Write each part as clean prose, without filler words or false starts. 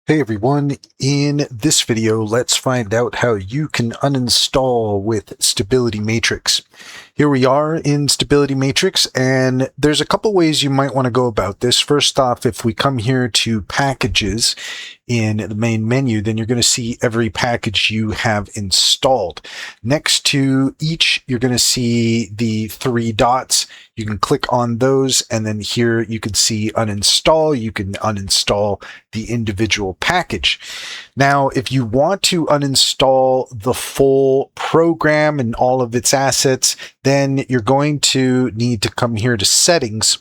Hey everyone, in this video, let's find out how you can uninstall with Stability Matrix. Here we are in Stability Matrix, and there's a couple ways you might want to go about this. First off, if we come here to Packages in the main menu, then you're going to see every package you have installed. Next to each, you're going to see the three dots. You can click on those, and then here you can see Uninstall. You can uninstall the individual package. Now, if you want to uninstall the full program and all of its assets, then you're going to need to come here to Settings.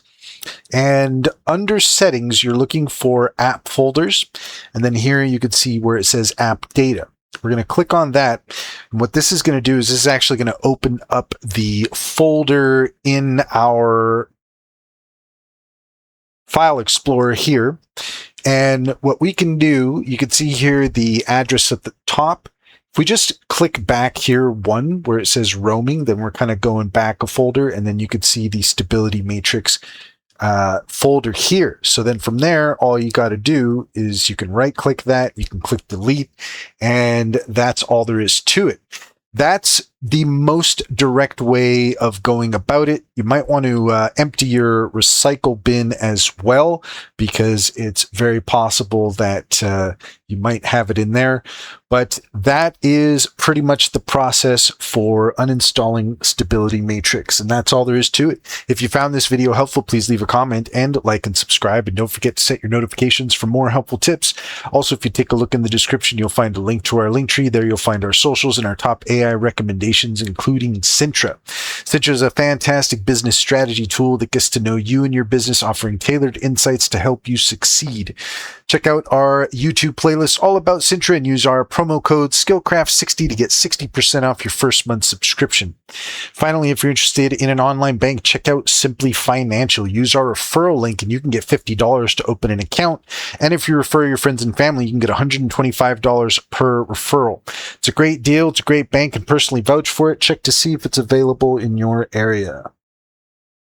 And under Settings, you're looking for App Folders. And then here you can see where it says App Data. We're going to click on that. And what this is going to do is this is actually going to open up the folder in our File Explorer here. And what we can do, you can see here the address at the top. If we just click back here, one where it says roaming, then we're kind of going back a folder, and then you can see the Stability Matrix folder here. So then from there, all you got to do is you can right click that, you can click delete, and that's all there is to it. That's the most direct way of going about it. You might want to empty your recycle bin as well, because it's very possible that you might have it in there. But that is pretty much the process for uninstalling Stability Matrix. And that's all there is to it. If you found this video helpful, please leave a comment and like and subscribe. And don't forget to set your notifications for more helpful tips. Also, if you take a look in the description, you'll find a link to our link tree. There you'll find our socials and our top AI recommendations, including Sintra. Sintra is a fantastic business strategy tool that gets to know you and your business, offering tailored insights to help you succeed. Check out our YouTube playlist all about Sintra and use our promo code SKILLCRAFT60 to get 60% off your first month subscription. Finally, if you're interested in an online bank, check out Simply Financial. Use our referral link and you can get $50 to open an account. And if you refer your friends and family, you can get $125 per referral. It's a great deal. It's a great bank, and personally vouch for it. Check to see if it's available in your area.